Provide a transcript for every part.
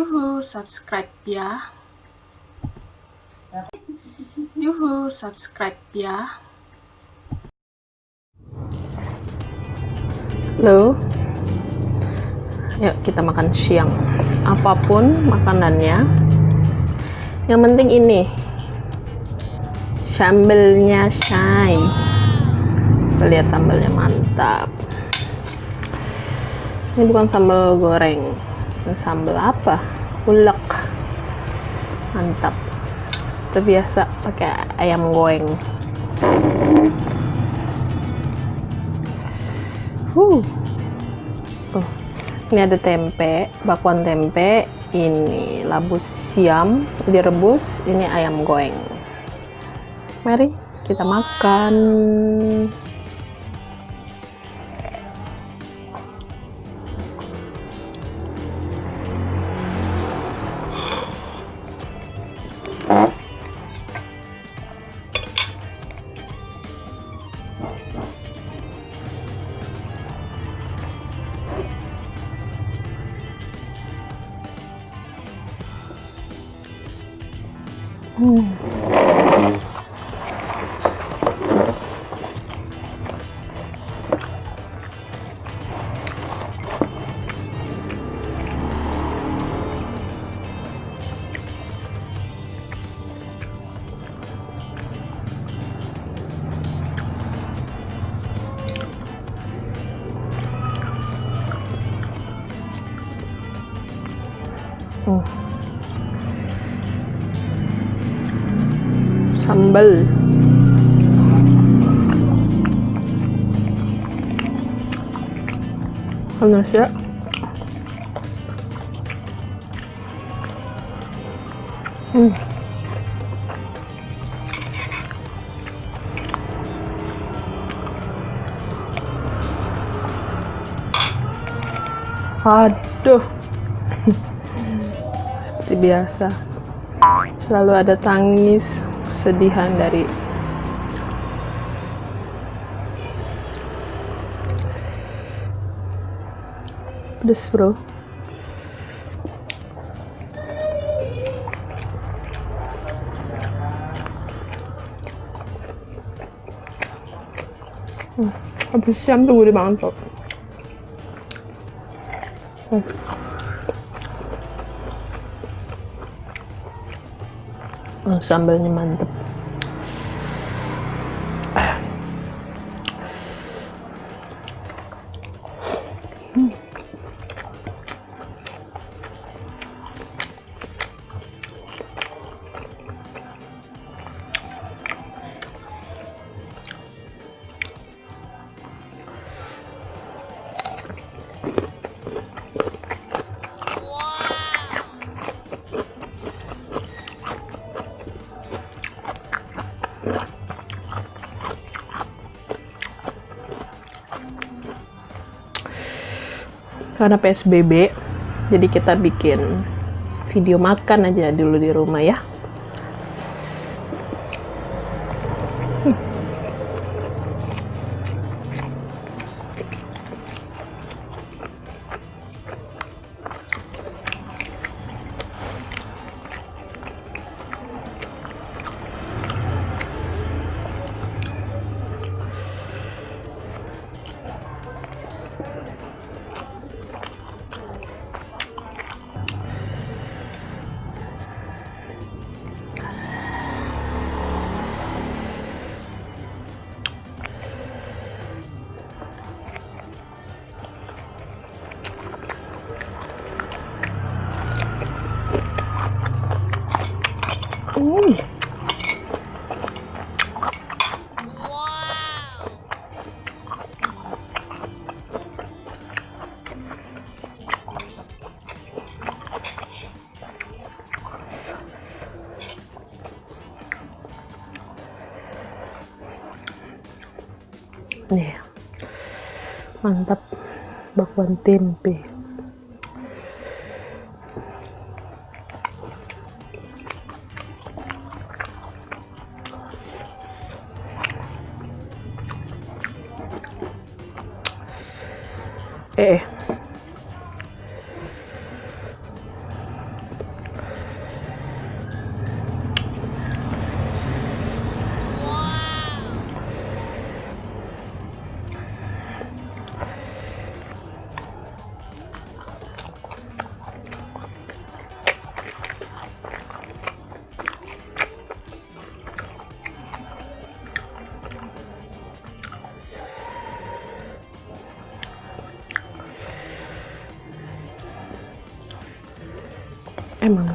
Yuhu, subscribe ya. Yuhu, subscribe ya. Halo. Yuk kita makan siang. Apapun makanannya, yang penting ini sambelnya Shay. Lihat sambelnya mantap. Ini bukan sambal goreng. Ini sambal apa? Ulek. Mantap. Seperti biasa pakai ayam goreng. Ini ada tempe, bakwan tempe, ini labu siam direbus, ini ayam goreng. Mari kita makan. Sambal panas ya. Aduh. Seperti biasa selalu ada tangis kesedihan dari pedes bro. Habis siang tunggu di mangkok. Sambalnya mantep. Karena PSBB, jadi kita bikin video makan aja dulu di rumah ya. Nih, mantap bakwan tempe. Emang.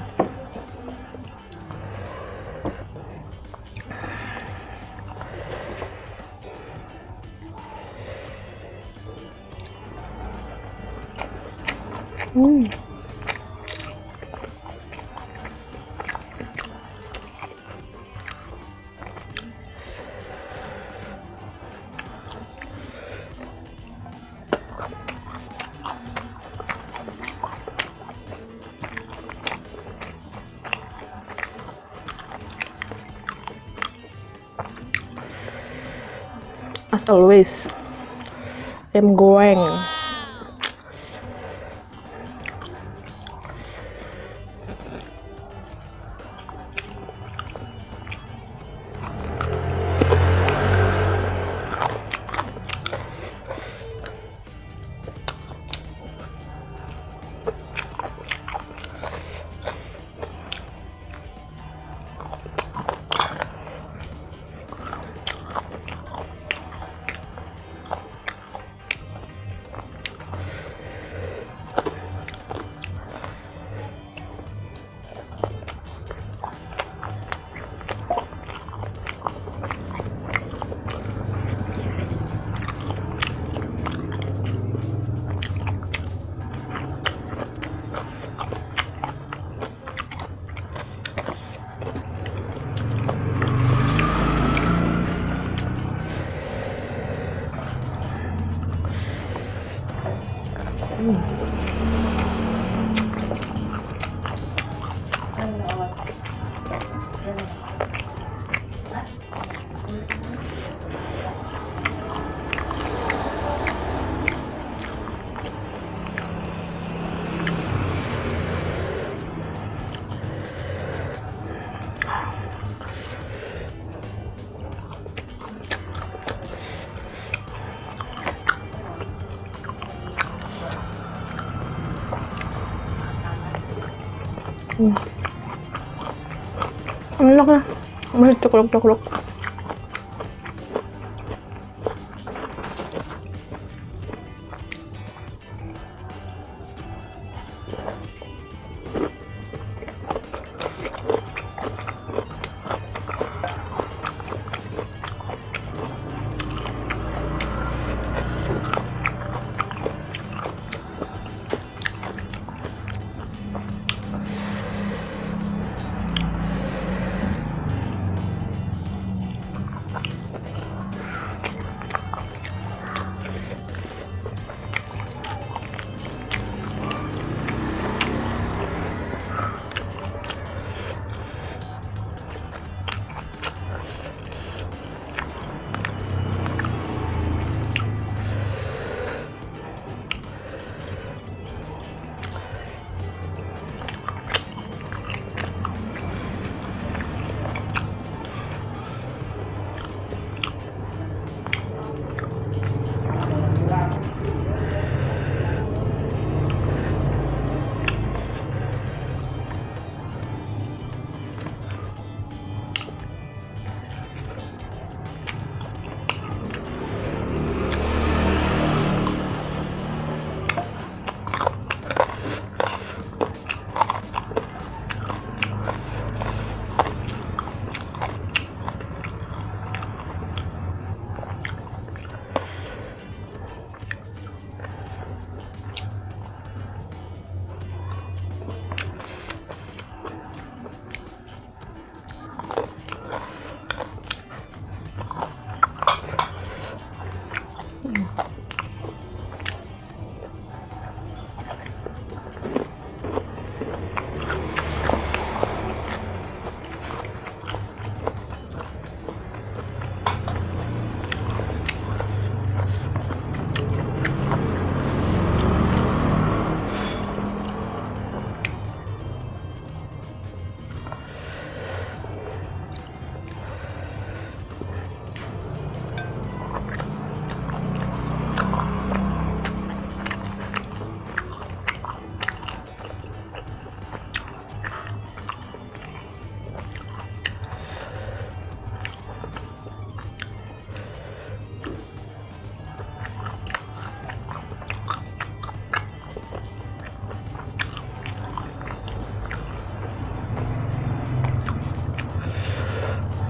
As always, ayam goreng. Enak ya, masih ceklok-ceklok.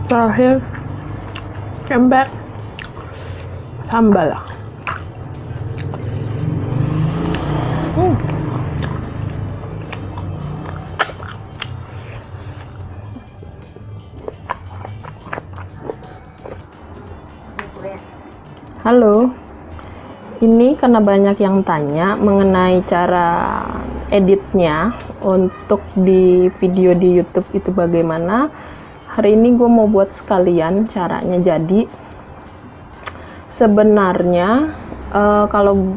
Terakhir cembek sambal. Halo, ini karena banyak yang tanya mengenai cara editnya untuk di video di YouTube itu bagaimana. Hari ini gue mau buat sekalian caranya. Jadi sebenarnya kalau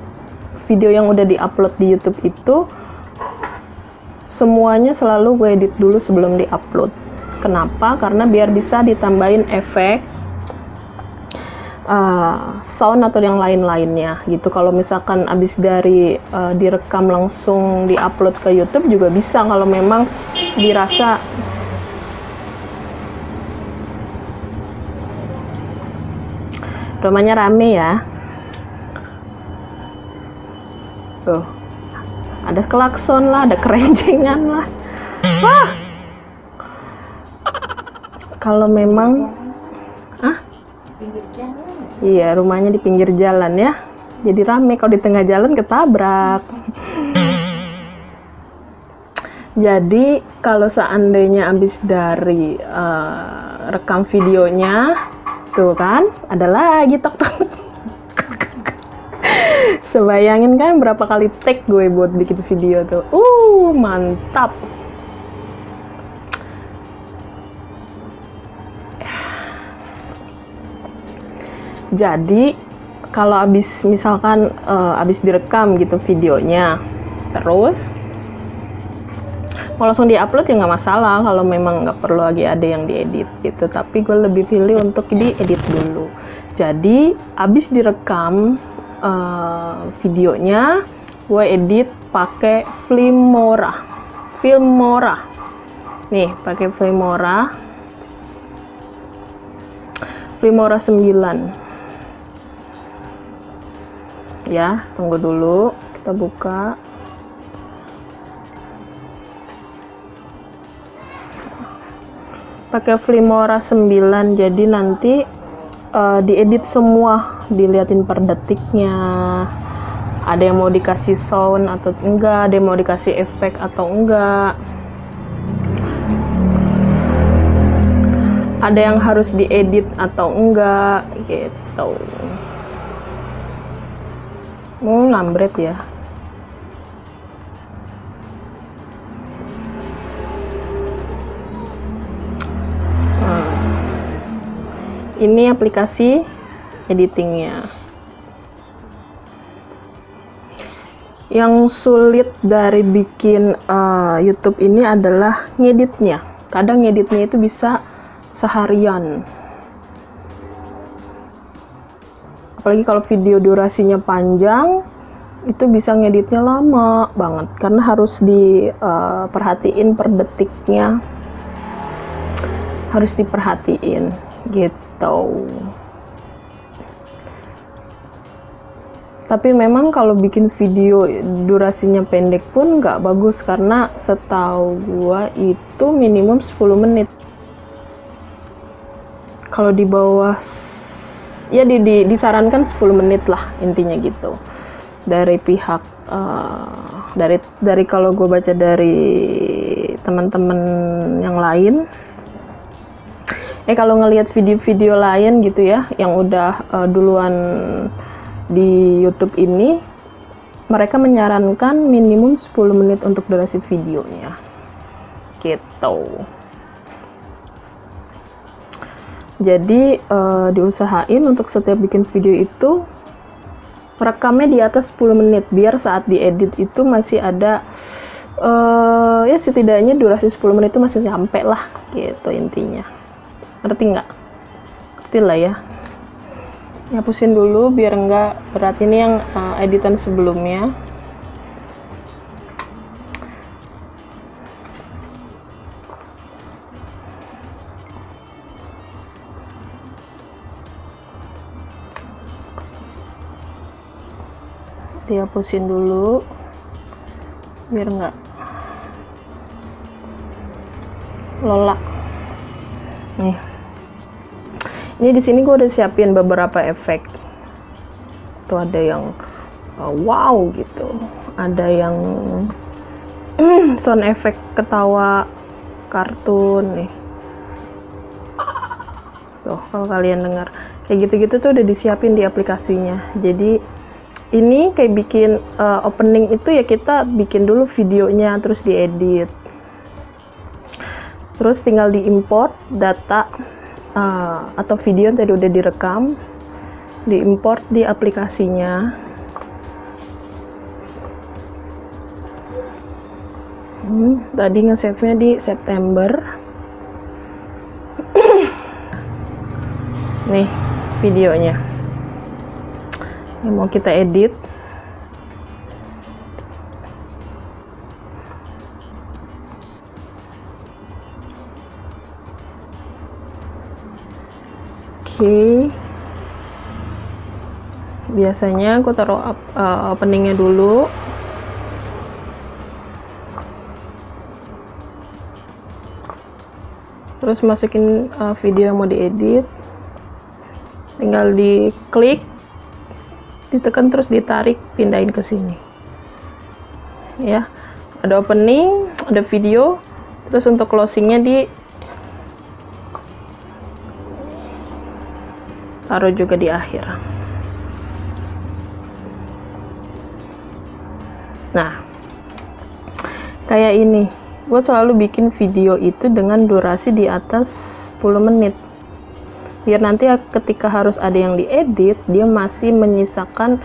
video yang udah diupload di YouTube itu semuanya selalu gue edit dulu sebelum diupload. Kenapa? Karena biar bisa ditambahin efek sound atau yang lain-lainnya gitu. Kalau misalkan abis dari direkam langsung diupload ke YouTube juga bisa kalau memang dirasa rumahnya rame ya. Tuh, ada klakson lah, ada kerenjengan lah. Wah, kalau memang iya, rumahnya di pinggir jalan ya. Jadi rame, kalau di tengah jalan ketabrak. Jadi kalau seandainya habis dari rekam videonya, tuh kan, ada lagi tok-tok. Sebayangin kan berapa kali take gue buat bikin video tuh. Mantap. Jadi kalau misalkan abis direkam gitu videonya, terus mau langsung diupload ya nggak masalah kalau memang nggak perlu lagi ada yang diedit gitu. Tapi gue lebih pilih untuk diedit dulu. Jadi abis direkam videonya, gue edit pakai Filmora. Nih pakai Filmora 9. Ya, tunggu dulu, kita buka. Pakai Filmora 9, jadi nanti diedit semua, diliatin per detiknya. Ada yang mau dikasih sound atau enggak, ada yang mau dikasih efek atau enggak. Ada yang harus diedit atau enggak gitu. Mau lambret ya. Ini aplikasi editingnya. Yang sulit dari bikin YouTube ini adalah ngeditnya. Kadang ngeditnya itu bisa seharian. Apalagi kalau video durasinya panjang, itu bisa ngeditnya lama banget karena harus diperhatiin per detiknya, harus diperhatiin gitu. Tapi memang kalau bikin video durasinya pendek pun nggak bagus karena setahu gua itu minimum 10 menit. Kalau di bawah ya disarankan 10 menit lah intinya gitu. Dari pihak dari kalau gue baca dari teman-teman yang lain, kalau ngelihat video-video lain gitu ya yang udah duluan di YouTube ini, mereka menyarankan minimum 10 menit untuk durasi videonya gitu. Jadi diusahain untuk setiap bikin video itu rekamnya di atas 10 menit biar saat diedit itu masih ada ya setidaknya durasi 10 menit itu masih sampai lah gitu intinya. Ngerti nggak? Ngerti lah ya. Hapusin dulu biar nggak berat. Ini yang editan sebelumnya. Dihapusin dulu biar nggak lola nih. Ini di sini gue udah siapin beberapa efek. Tuh ada yang wow gitu, ada yang sound effect ketawa kartun nih. Tuh kalau kalian dengar kayak gitu-gitu tuh udah disiapin di aplikasinya. Jadi ini kayak bikin opening itu ya, kita bikin dulu videonya terus diedit, terus tinggal diimport data atau video yang tadi udah direkam, diimport di aplikasinya. Tadi nge-save-nya di September. Nih videonya. Ini mau kita edit. Oke. Biasanya aku taruh openingnya dulu. Terus masukin video yang mau diedit. Tinggal diklik, ditekan terus ditarik, pindahin ke sini. Ya. Ada opening, ada video. Terus untuk closingnya taruh juga di akhir. Nah, kayak ini. Gue selalu bikin video itu dengan durasi di atas 10 menit. Biar nanti ketika harus ada yang diedit, dia masih menyisakan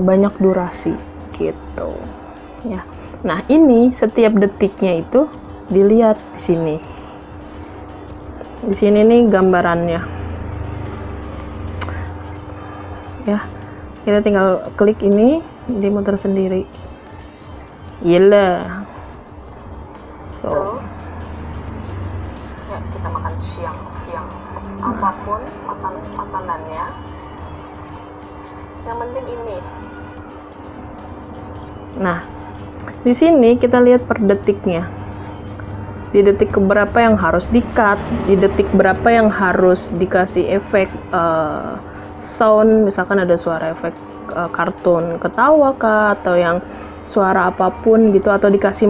banyak durasi gitu. Ya. Nah, ini setiap detiknya itu dilihat di sini. Di sini nih gambarannya. Ya, kita tinggal klik ini, dia muter sendiri. Gila. So. Ya, kita makan siang yang apapun makanannya. Yang penting ini. Nah, di sini kita lihat per detiknya. Di detik keberapa yang harus di-cut, di detik berapa yang harus dikasih efek sound, misalkan ada suara efek kartun ketawa kah, atau yang suara apapun gitu, atau dikasih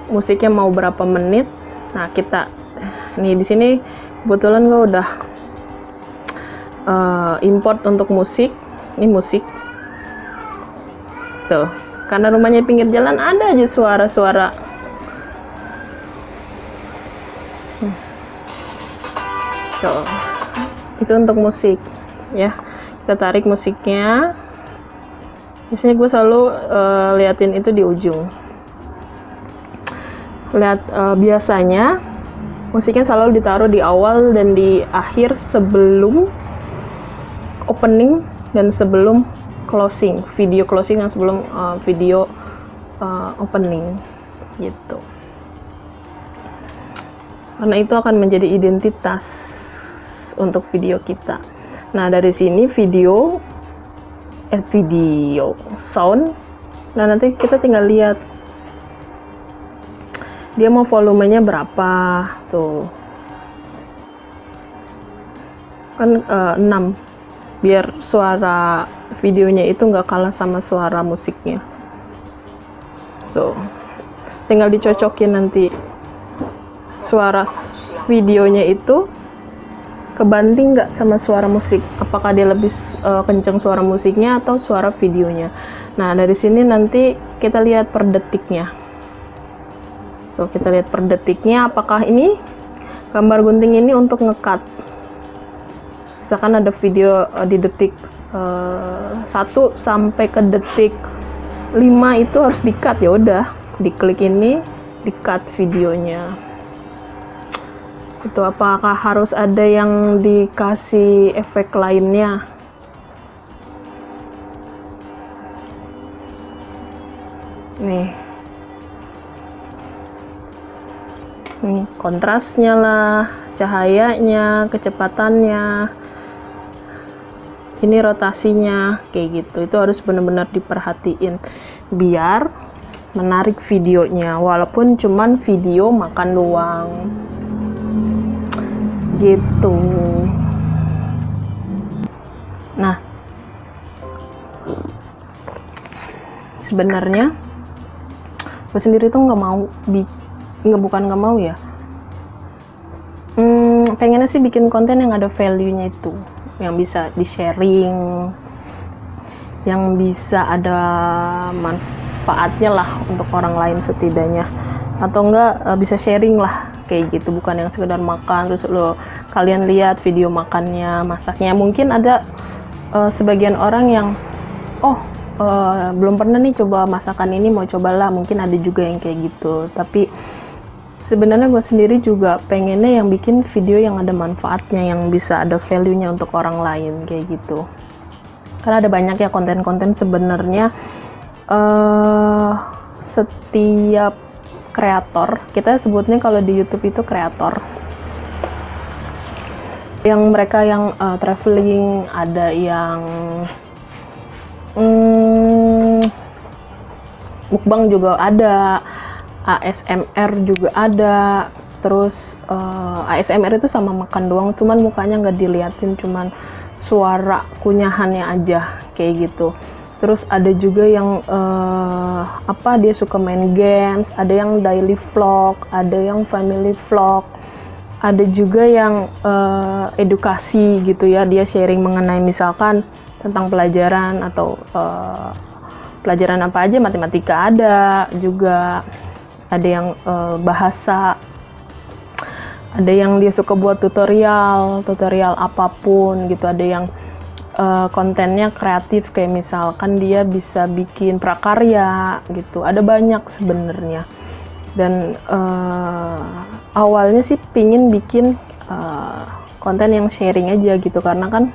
musiknya mau berapa menit. Nah, kita nih di sini kebetulan gue udah import untuk musik. Ini musik tuh, karena rumahnya pinggir jalan ada aja suara-suara. Tuh, itu untuk musik. Ya, kita tarik musiknya. Biasanya gue selalu liatin itu di ujung. Biasanya musiknya selalu ditaruh di awal dan di akhir sebelum opening dan sebelum closing, video closing dan sebelum video opening gitu. Karena itu akan menjadi identitas untuk video kita. Nah, dari sini video sound. Nah, nanti kita tinggal lihat dia mau volumenya berapa tuh. Kan 6, biar suara videonya itu nggak kalah sama suara musiknya. Tuh, tinggal dicocokin nanti suara videonya itu kebanting nggak sama suara musik, apakah dia lebih kenceng suara musiknya atau suara videonya. Nah, dari sini nanti kita lihat per detiknya. Tuh, kita lihat per detiknya apakah ini gambar gunting ini untuk ngecut. Misalkan ada video di detik 1 sampai ke detik 5 itu harus di-cut, ya udah diklik ini, di-cut videonya. Itu apakah harus ada yang dikasih efek lainnya? Nih kontrasnya lah, cahayanya, kecepatannya, ini rotasinya, kayak gitu. Itu harus benar-benar diperhatiin biar menarik videonya, walaupun cuman video makan doang gitu. Nah, sebenarnya gue sendiri tuh bukan nggak mau ya, pengennya sih bikin konten yang ada value-nya itu, yang bisa di-sharing, yang bisa ada manfaatnya lah untuk orang lain setidaknya, atau enggak bisa sharing lah kayak gitu, bukan yang sekedar makan terus kalian lihat video makannya, masaknya. Mungkin ada sebagian orang yang belum pernah nih coba masakan ini, mau cobalah, mungkin ada juga yang kayak gitu. Tapi sebenarnya gue sendiri juga pengennya yang bikin video yang ada manfaatnya, yang bisa ada value-nya untuk orang lain kayak gitu. Karena ada banyak ya konten-konten sebenarnya, setiap kreator, kita sebutnya kalau di YouTube itu kreator, yang mereka yang traveling, ada yang mukbang juga ada, ASMR juga ada. Terus ASMR itu sama makan doang, cuman mukanya nggak diliatin, cuman suara kunyahannya aja kayak gitu. Terus ada juga yang dia suka main games, ada yang daily vlog, ada yang family vlog, ada juga yang edukasi gitu ya, dia sharing mengenai misalkan tentang pelajaran atau pelajaran apa aja, matematika ada juga, ada yang bahasa, ada yang dia suka buat tutorial apapun gitu, ada yang kontennya kreatif kayak misalkan dia bisa bikin prakarya gitu, ada banyak sebenarnya. Dan awalnya sih pingin bikin konten yang sharing aja gitu, karena kan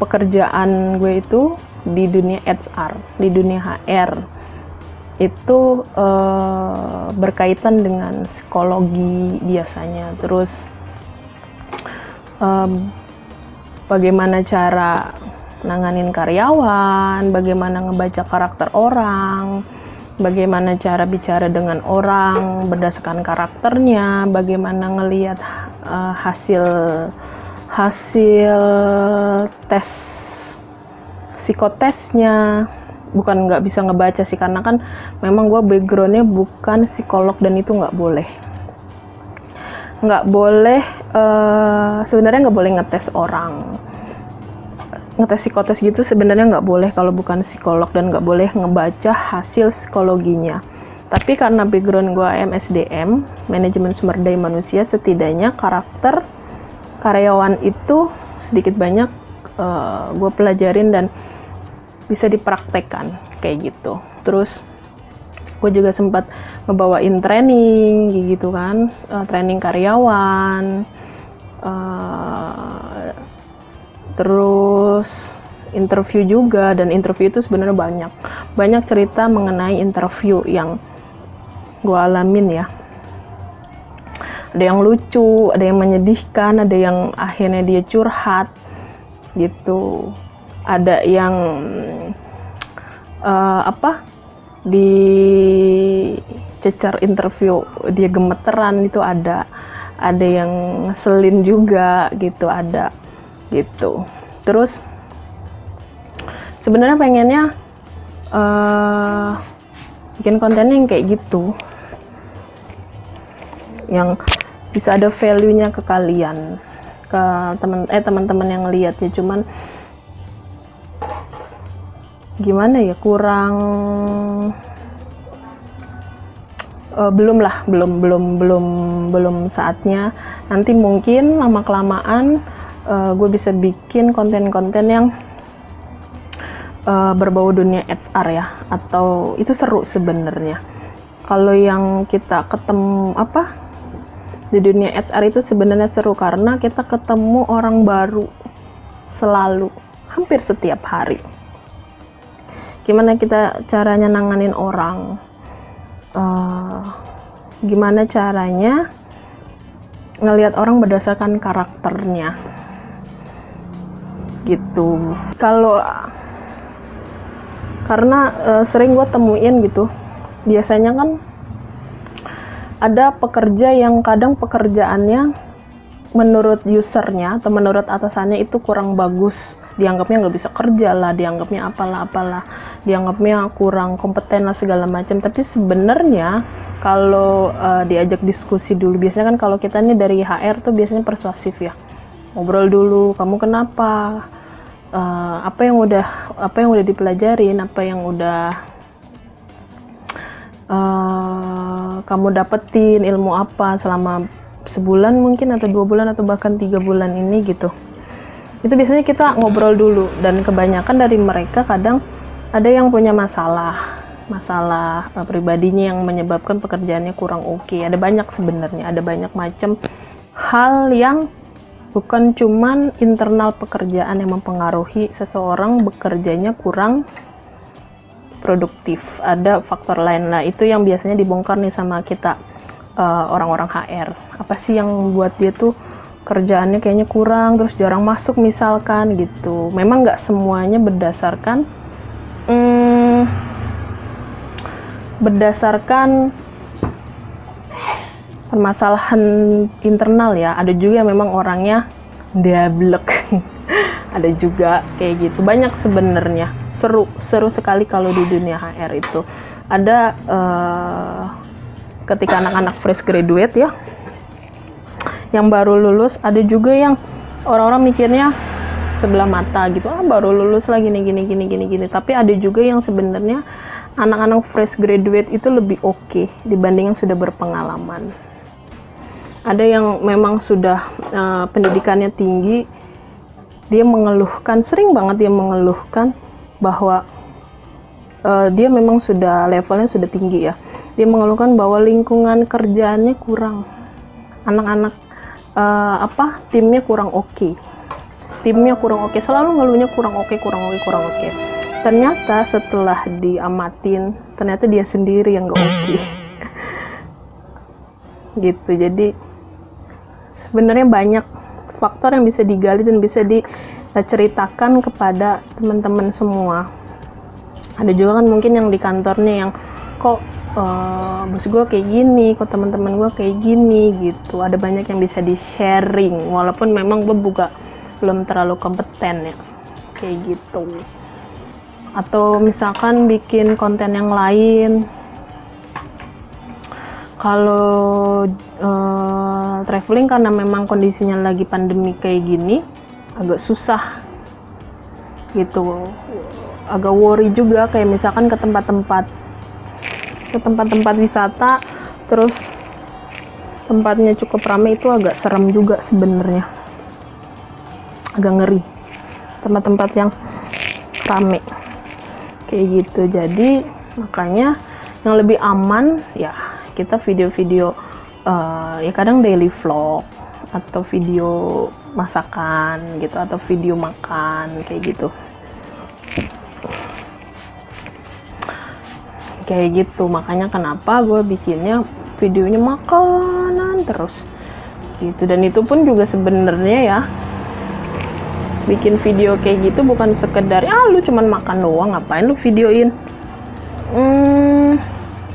pekerjaan gue itu di dunia HR, di dunia HR itu berkaitan dengan psikologi biasanya. Terus bagaimana cara nanganin karyawan, bagaimana ngebaca karakter orang, bagaimana cara bicara dengan orang berdasarkan karakternya, bagaimana ngelihat hasil tes psikotesnya. Bukan nggak bisa ngebaca sih, karena kan memang gue backgroundnya bukan psikolog, dan itu nggak boleh sebenarnya nggak boleh ngetes orang, ngetes psikotes gitu sebenarnya nggak boleh kalau bukan psikolog, dan nggak boleh ngebaca hasil psikologinya. Tapi karena background gue MSDM, manajemen sumber daya manusia, setidaknya karakter karyawan itu sedikit banyak gue pelajarin dan bisa dipraktekkan kayak gitu. Terus gue juga sempat ngebawain training gitu kan, training karyawan, terus interview juga. Dan interview itu sebenarnya banyak cerita mengenai interview yang gue alamin ya. Ada yang lucu, ada yang menyedihkan, ada yang akhirnya dia curhat gitu, ada yang dicecar interview dia gemeteran, itu ada yang ngeselin juga gitu, ada gitu. Terus sebenarnya pengennya bikin kontennya yang kayak gitu, yang bisa ada value-nya ke kalian, ke teman-teman yang ngeliat ya. Cuman gimana ya, kurang belum saatnya. Nanti mungkin lama kelamaan gue bisa bikin konten-konten yang berbau dunia HR ya, atau itu seru sebenarnya. Kalau yang kita ketemu di dunia HR itu sebenarnya seru, karena kita ketemu orang baru selalu, hampir setiap hari. Gimana kita caranya nanganin orang, gimana caranya ngelihat orang berdasarkan karakternya gitu. Karena sering gue temuin gitu, biasanya kan ada pekerja yang kadang pekerjaannya menurut usernya atau menurut atasannya itu kurang bagus, dianggapnya nggak bisa kerja lah, dianggapnya apalah, dianggapnya kurang kompeten lah segala macam. Tapi sebenarnya kalau diajak diskusi dulu, biasanya kan kalau kita nih dari HR tuh biasanya persuasif ya, ngobrol dulu, kamu kenapa, apa yang udah dipelajarin, apa yang udah kamu dapetin, ilmu apa selama sebulan mungkin, atau 2 bulan, atau bahkan 3 bulan ini gitu. Itu biasanya kita ngobrol dulu, dan kebanyakan dari mereka kadang ada yang punya masalah pribadinya yang menyebabkan pekerjaannya kurang oke. Ada banyak sebenarnya, ada banyak macam hal yang bukan cuman internal pekerjaan yang mempengaruhi seseorang bekerjanya kurang produktif. Ada faktor lain lah, itu yang biasanya dibongkar nih sama kita, orang-orang HR. Apa sih yang buat dia tuh kerjaannya kayaknya kurang, terus jarang masuk misalkan gitu. Memang nggak semuanya berdasarkan permasalahan internal ya. Ada juga yang memang orangnya dablek. Ada juga kayak gitu. Banyak sebenarnya. Seru sekali kalau di dunia HR itu. Ada ketika anak-anak fresh graduate ya, yang baru lulus, ada juga yang orang-orang mikirnya sebelah mata gitu, baru lulus lah gini. Tapi ada juga yang sebenarnya anak-anak fresh graduate itu lebih oke dibanding yang sudah berpengalaman. Ada yang memang sudah pendidikannya tinggi, dia mengeluhkan, sering banget dia mengeluhkan bahwa dia memang sudah levelnya sudah tinggi ya. Dia mengeluhkan bahwa lingkungan kerjaannya kurang, anak-anak timnya kurang oke. Timnya kurang oke, selalu ngeluhnya kurang oke. Ternyata setelah diamatin, ternyata dia sendiri yang gak oke. Gitu. Jadi sebenarnya banyak faktor yang bisa digali dan bisa diceritakan kepada teman-teman semua. Ada juga kan mungkin yang di kantornya yang kok bos gue kayak gini, kok teman-teman gue kayak gini gitu. Ada banyak yang bisa di-sharing, walaupun memang gue juga belum terlalu kompeten ya, kayak gitu. Atau misalkan bikin konten yang lain. Kalau traveling karena memang kondisinya lagi pandemi kayak gini, agak susah gitu. Agak worry juga, kayak misalkan ke tempat-tempat wisata, terus tempatnya cukup ramai, itu agak serem juga sebenarnya, agak ngeri tempat-tempat yang ramai kayak gitu. Jadi makanya yang lebih aman ya kita video-video ya kadang daily vlog atau video masakan gitu, atau video makan kayak gitu. Kayak gitu, makanya kenapa gue bikinnya videonya makanan terus gitu. Dan itu pun juga sebenarnya ya, bikin video kayak gitu bukan sekedar lu cuman makan doang, ngapain lu videoin.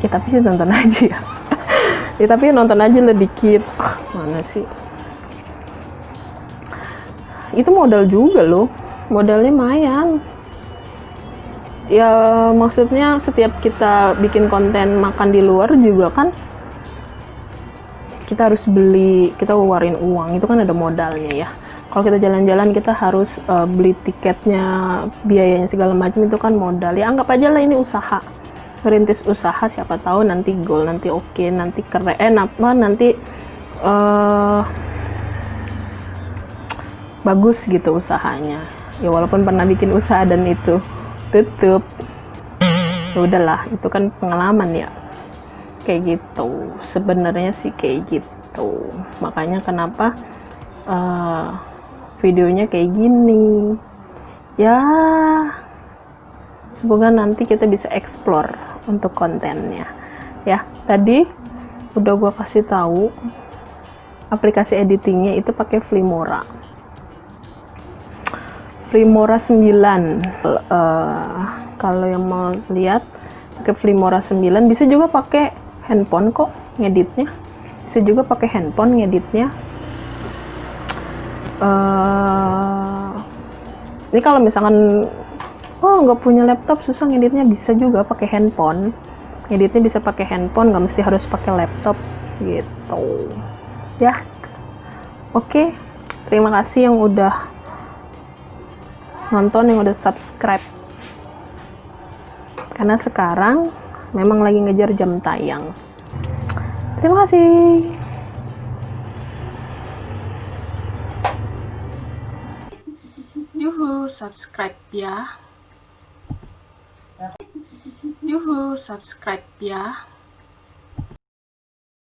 Ya tapi sih nonton aja ya. Ya tapi nonton aja lah dikit. Mana sih, itu modal juga loh, modalnya lumayan. Ya maksudnya setiap kita bikin konten makan di luar juga kan kita harus beli, kita ngeluarin uang, itu kan ada modalnya ya. Kalau kita jalan-jalan kita harus beli tiketnya, biayanya segala macam, itu kan modal. Ya anggap aja lah ini usaha, ngerintis usaha, siapa tahu nanti goal, nanti oke, nanti keren, nanti bagus gitu usahanya. Ya walaupun pernah bikin usaha dan itu tutup, ya udahlah, itu kan pengalaman ya, kayak gitu. Sebenarnya sih kayak gitu. Makanya kenapa videonya kayak gini ya, semoga nanti kita bisa explore untuk kontennya ya. Tadi udah gua kasih tahu aplikasi editingnya itu pakai Filmora 9. Kalau yang mau lihat pakai Filmora 9, bisa juga pakai handphone kok ngeditnya, bisa juga pakai handphone ngeditnya. Ini kalau misalkan nggak punya laptop susah ngeditnya, bisa juga pakai handphone. Ngeditnya bisa pakai handphone, nggak mesti harus pakai laptop gitu ya. Oke, terima kasih yang udah nonton, yang udah subscribe, karena sekarang memang lagi ngejar jam tayang. Terima kasih. Yuhu, subscribe ya. Yuhu, subscribe ya.